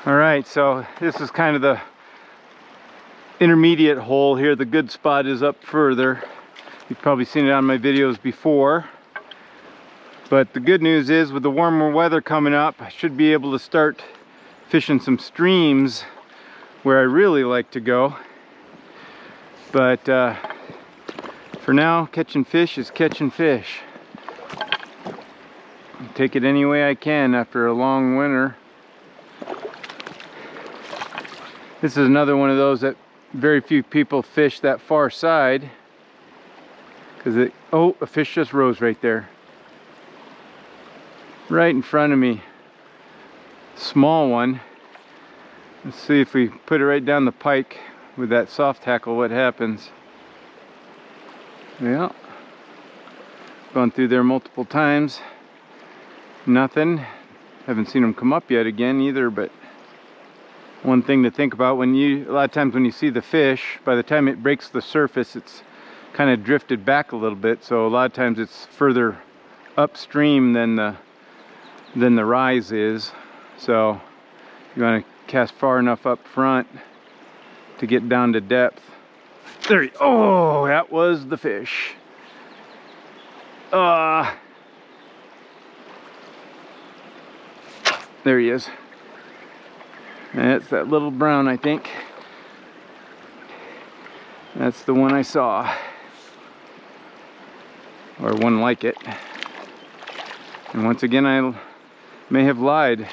All right, so this is kind of the intermediate hole here. The good spot is up further. You've probably seen it on my videos before. But the good news is, with the warmer weather coming up, I should be able to start fishing some streams where I really like to go. But for now, catching fish is catching fish. Take it any way I can after a long winter. This is another one of those that very few people fish that far side. Because oh, a fish just rose right there. Right in front of me. Small one. Let's see if we put it right down the pike with that soft tackle, what happens. Yeah. Gone through there multiple times. Nothing. Haven't seen them come up yet again either, but one thing to think about, when a lot of times when you see the fish, by the time it breaks the surface, it's kind of drifted back a little bit, so a lot of times it's further upstream than the rise is. So you want to cast far enough up front to get down to depth. There oh, that was the fish. There he is. That's that little brown, I think. That's the one I saw. Or one like it. And once again, I may have lied.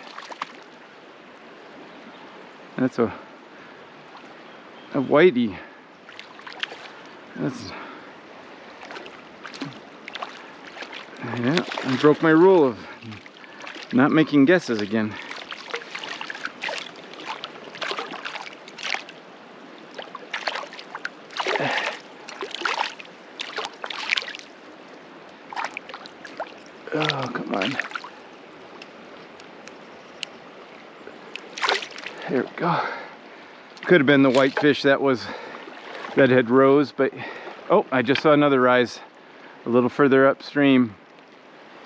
That's a whitey. That's... Yeah, I broke my rule of not making guesses again. Oh, come on. There we go. Could have been the white fish that had rose, but oh, I just saw another rise a little further upstream.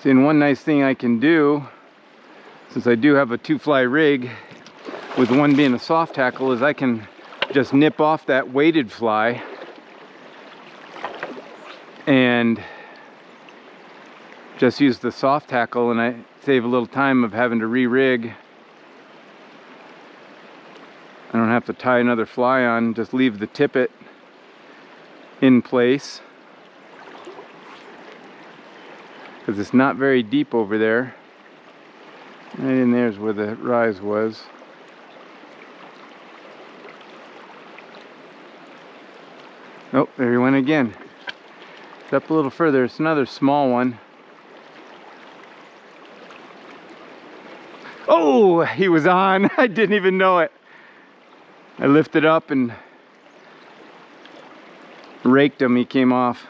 See, and one nice thing I can do, since I do have a 2-fly rig, with one being a soft tackle, is I can just nip off that weighted fly and just use the soft tackle, and I save a little time of having to re-rig. I don't have to tie another fly on, just leave the tippet in place, because it's not very deep over there. Right in there's where the rise was. Oh, there he went again. It's up a little further. It's another small one. Oh, he was on. I didn't even know it. I lifted up and raked him. He came off.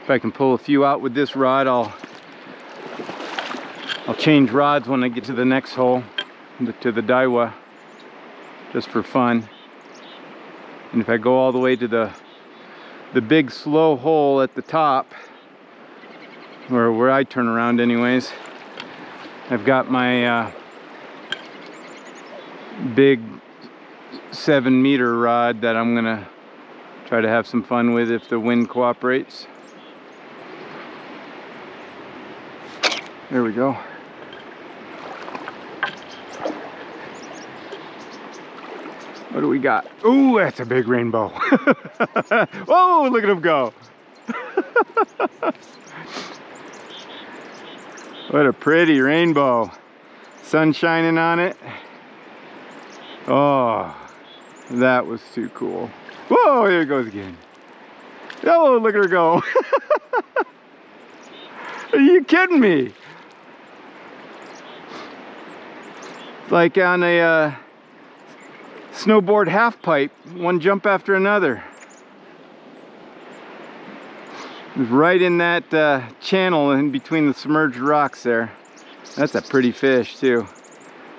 If I can pull a few out with this rod, I'll change rods when I get to the next hole, to the Daiwa, just for fun. And if I go all the way to the big slow hole at the top, or where I turn around anyways, I've got my big 7-meter rod that I'm gonna try to have some fun with if the wind cooperates. There we go. What do we got? Ooh, that's a big rainbow. Whoa, look at him go. What a pretty rainbow. Sun shining on it. Oh, that was too cool. Whoa, there it goes again. Oh, look at her go. Are you kidding me? Like on a snowboard half pipe, one jump after another. It was right in that channel in between the submerged rocks there. That's a pretty fish too.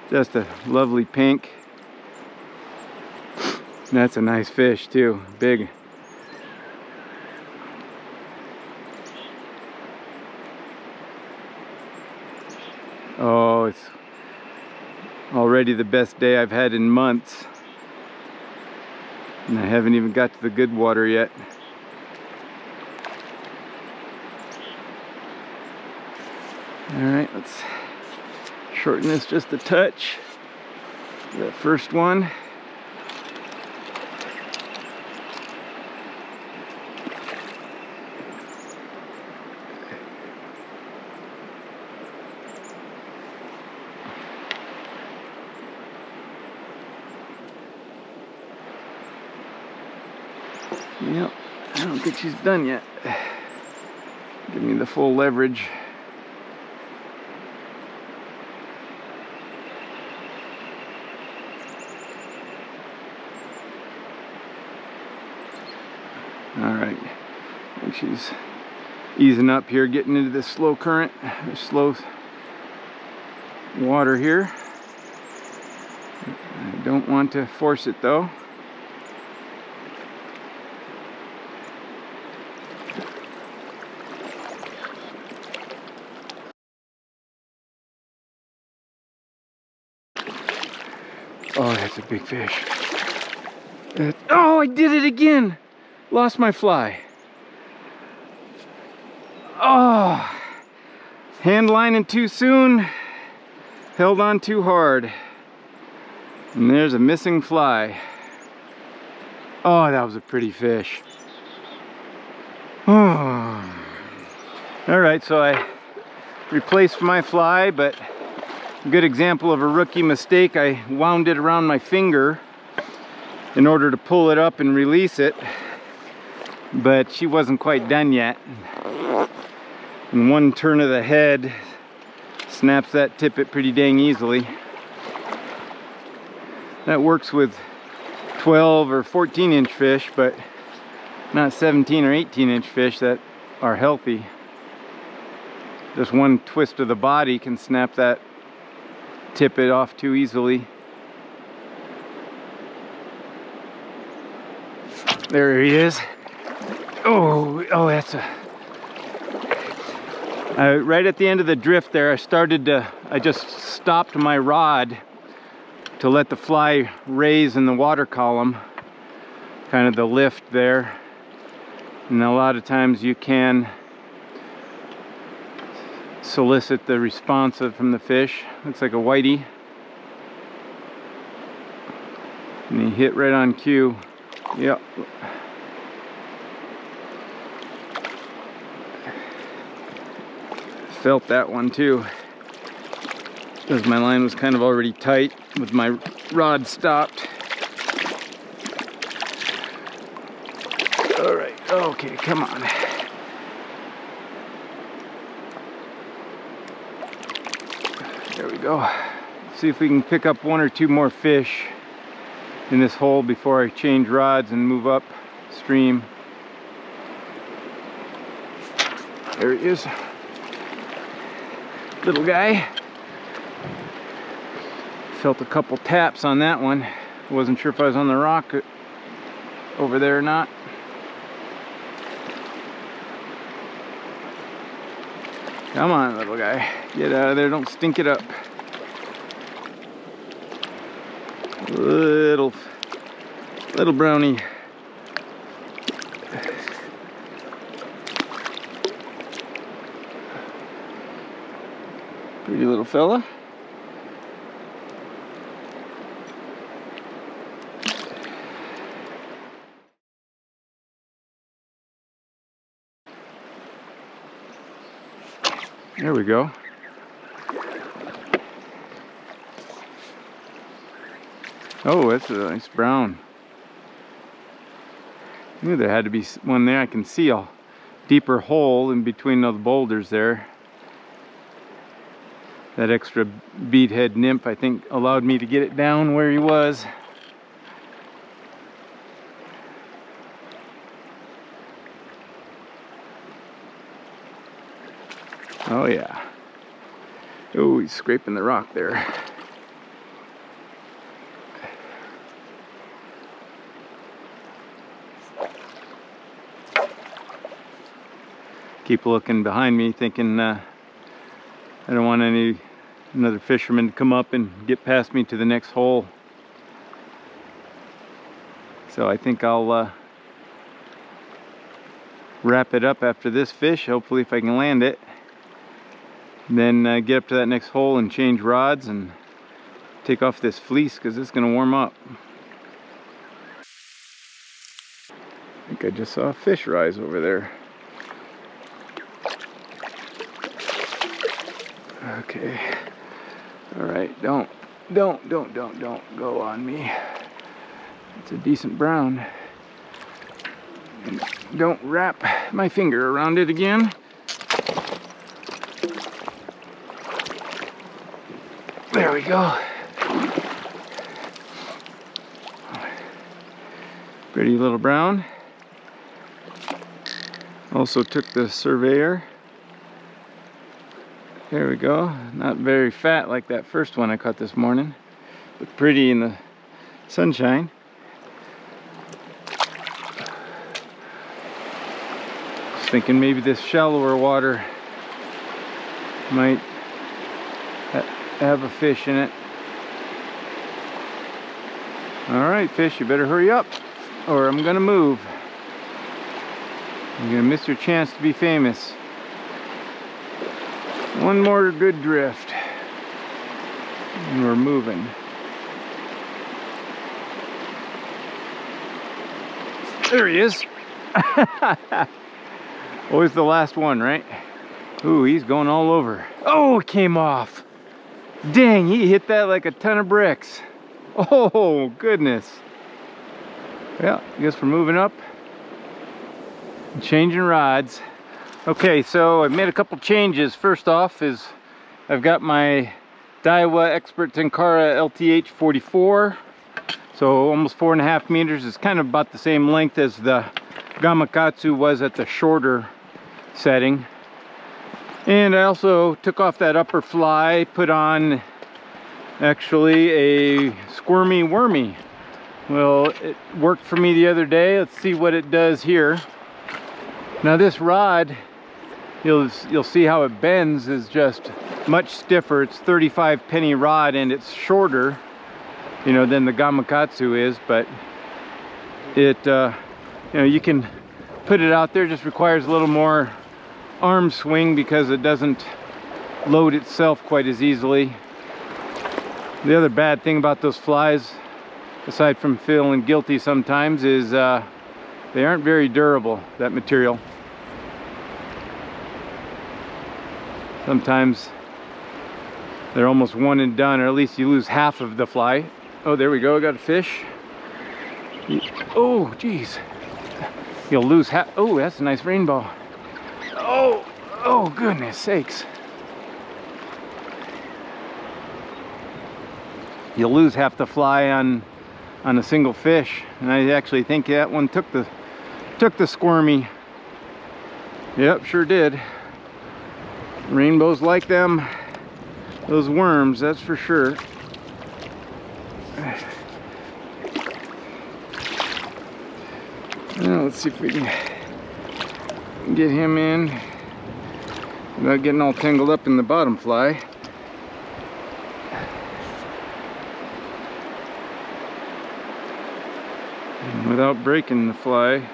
Just a lovely pink. That's a nice fish too, big. Oh, Already the best day I've had in months. And I haven't even got to the good water yet. Alright, let's shorten this just a touch. That first one. Yep, I don't think she's done yet. Give me the full leverage. Alright, I think she's easing up here, getting into this slow current, slow water here. I don't want to force it though. Oh, that's a big fish. Oh, I did it again! Lost my fly. Oh, hand lining too soon, held on too hard. And there's a missing fly. Oh, that was a pretty fish. Oh. All right, so I replaced my fly, but a good example of a rookie mistake. I wound it around my finger in order to pull it up and release it, but she wasn't quite done yet. And one turn of the head snaps that tippet pretty dang easily. That works with 12 or 14 inch fish, but not 17 or 18 inch fish that are healthy. Just one twist of the body can snap that tippet off too easily. There he is. Oh, that's a... right at the end of the drift there, I just stopped my rod to let the fly raise in the water column, kind of the lift there. And a lot of times you can solicit the response from the fish. Looks like a whitey. And he hit right on cue. Yep. Felt that one too, because my line was kind of already tight with my rod stopped. All right, okay, come on. There we go. See if we can pick up one or two more fish in this hole before I change rods and move upstream. There he is. Little guy. Felt a couple taps on that one. Wasn't sure if I was on the rock over there or not. Come on, little guy. Get out of there, don't stink it up. Little brownie. Pretty little fella. There we go. Oh, that's a nice brown. I knew there had to be one there. I can see a deeper hole in between those boulders there. That extra beadhead nymph, I think, allowed me to get it down where he was. Oh yeah. Oh, he's scraping the rock there. Keep looking behind me, thinking I don't want any another fisherman to come up and get past me to the next hole. So I think I'll wrap it up after this fish, hopefully if I can land it. Then get up to that next hole and change rods and take off this fleece because it's going to warm up. I think I just saw a fish rise over there. Okay. All right, don't go on me. It's a decent brown. And don't wrap my finger around it again. There we go. Pretty little brown. Also took the surveyor. There we go. Not very fat like that first one I caught this morning, but pretty in the sunshine. Just thinking maybe this shallower water might have a fish in it. All right, fish, you better hurry up or I'm gonna move. You're gonna miss your chance to be famous. One more good drift and we're moving. There he is. Always the last one, right? Ooh, he's going all over. Oh, it came off. Dang, he hit that like a ton of bricks. Oh, goodness. Yeah, I guess we're moving up. Changing rods. Okay, so I've made a couple changes. First off is I've got my Daiwa Expert Tenkara LTH 44. So almost 4.5 meters. It's kind of about the same length as the Gamakatsu was at the shorter setting. And I also took off that upper fly, put on actually a squirmy wormy. Well, it worked for me the other day. Let's see what it does here. Now this rod, you'll see how it bends, is just much stiffer. It's 35 penny rod and it's shorter, you know, than the Gamakatsu is, but it you know, you can put it out there. Just requires a little more arm swing because it doesn't load itself quite as easily. The other bad thing about those flies, aside from feeling guilty sometimes, is they aren't very durable, that material. Sometimes they're almost one and done, or at least you lose half of the fly. Oh, there we go, I got a fish. Oh, geez. You'll lose half. Oh, that's a nice rainbow. Oh, goodness sakes. You'll lose half the fly on a single fish, and I actually think that one took the squirmy. Yep, sure did. Rainbows like them, those worms, that's for sure. Now, let's see if we can get him in without getting all tangled up in the bottom fly. And without breaking the fly.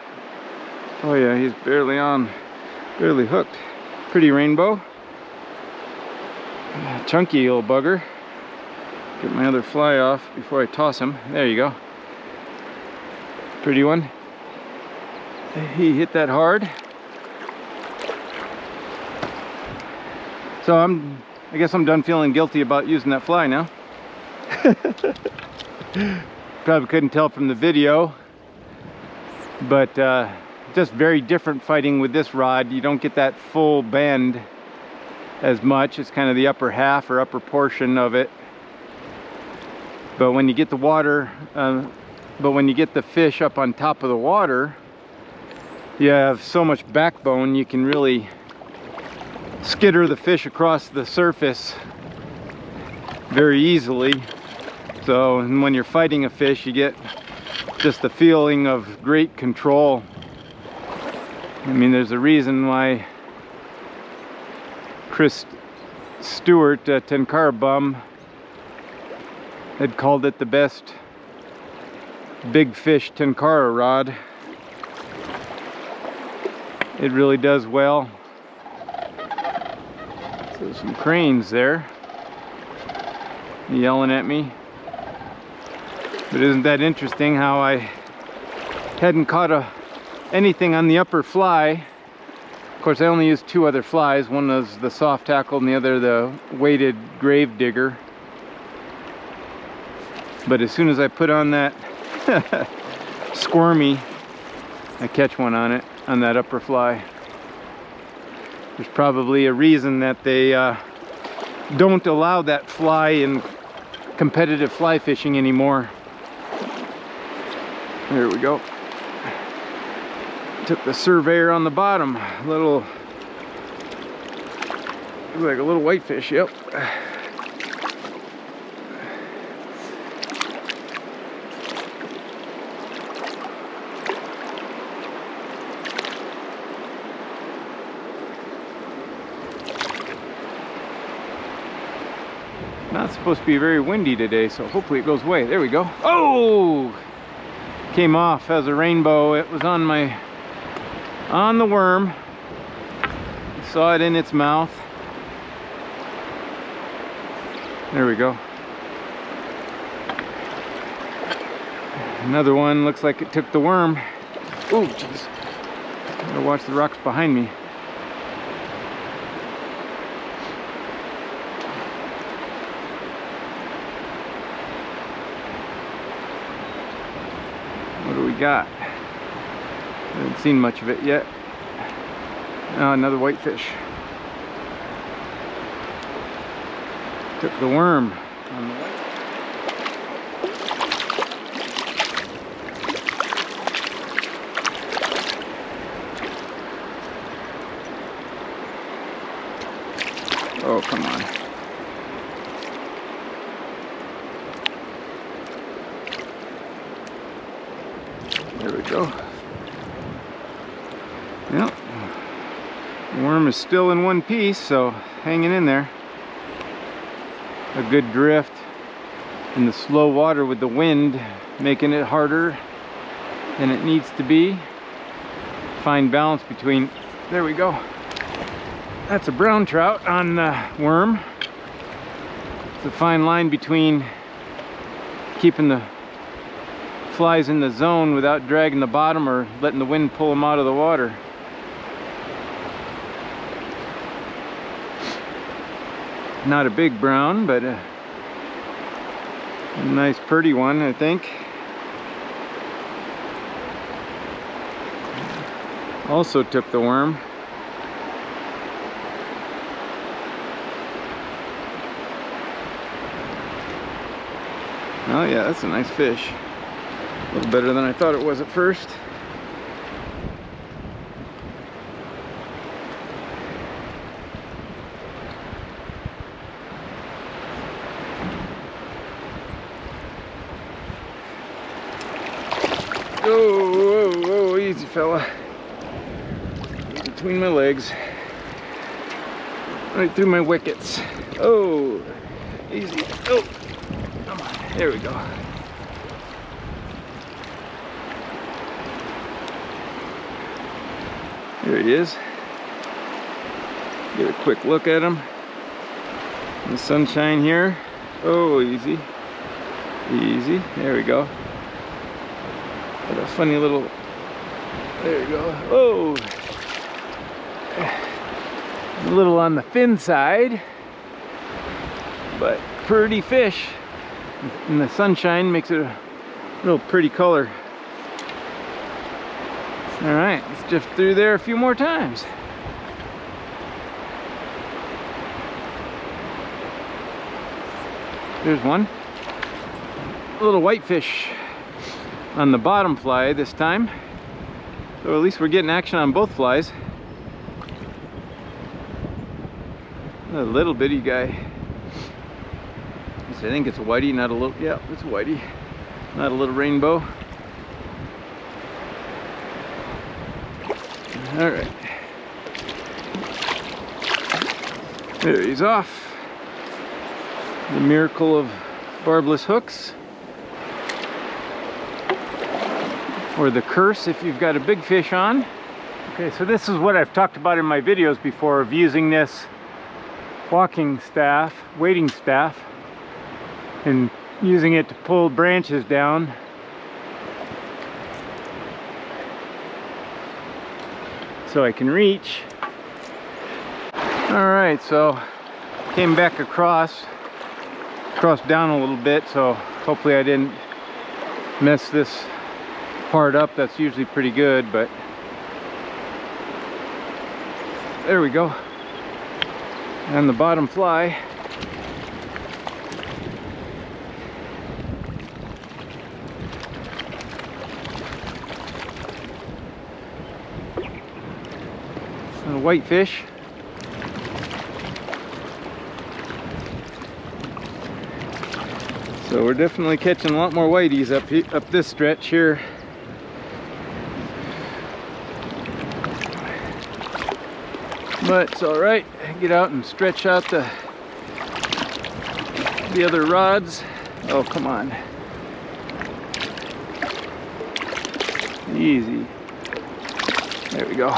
Oh yeah, he's barely hooked. Pretty rainbow. Chunky little bugger. Get my other fly off before I toss him. There you go. Pretty one. He hit that hard. So I guess I'm done feeling guilty about using that fly now. Probably couldn't tell from the video, but just very different fighting with this rod. You don't get that full bend as much. It's kind of the upper half or upper portion of it. But when you get the water, when you get the fish up on top of the water, you have so much backbone, you can really skitter the fish across the surface very easily. So and when you're fighting a fish, you get just the feeling of great control. I mean, there's a reason why Chris Stewart, Tenkara bum, had called it the best big fish Tenkara rod. It really does well. So some cranes there yelling at me. But isn't that interesting how I hadn't caught anything on the upper fly. Of course, I only used two other flies. One was the soft tackle and the other the weighted grave digger. But as soon as I put on that squirmy, I catch one on it, on that upper fly. There's probably a reason that they don't allow that fly in competitive fly fishing anymore. There we go. Took the surveyor on the bottom. Looks like a little whitefish, yep. Not supposed to be very windy today, so hopefully it goes away. There we go. Oh! Came off as a rainbow. It was on the worm. Saw it in its mouth. There we go. Another one looks like it took the worm. Oh, jeez. Gotta watch the rocks behind me. What do we got? Haven't seen much of it yet. Oh, another whitefish. Took the worm on the white. Oh, come on. There we go. Yep. The worm is still in one piece, so hanging in there. A good drift in the slow water with the wind making it harder than it needs to be. Fine balance between, there we go. That's a brown trout on worm. It's a fine line between keeping the flies in the zone without dragging the bottom or letting the wind pull them out of the water. Not a big brown, but a nice pretty one, I think. Also took the worm. Oh yeah, that's a nice fish. A little better than I thought it was at first. Oh, whoa, whoa, easy fella. Between my legs. Right through my wickets. Oh, easy. Oh, come on. There we go. There he is. Get a quick look at him. The sunshine here. Oh, easy. Easy. There we go. Got a funny little, there you go. Oh, a little on the thin side, but pretty fish. And the sunshine makes it a real pretty color. All right, let's drift through there a few more times. There's one. A little whitefish on the bottom fly this time. So at least we're getting action on both flies. A little bitty guy. I think it's a whitey, not a little, yeah, it's a whitey. Not a little rainbow. All right. There he's off. The miracle of barbless hooks. Or the curse if you've got a big fish on. Okay, so this is what I've talked about in my videos before of using this walking staff, wading staff, and using it to pull branches down. So I can reach. Alright, so came back across down a little bit, so hopefully I didn't mess this part up. That's usually pretty good, but there we go. And the bottom fly. And a whitefish. So we're definitely catching a lot more whiteys up this stretch here. But it's all right. Get out and stretch out the other rods. Oh, come on. Easy. There we go.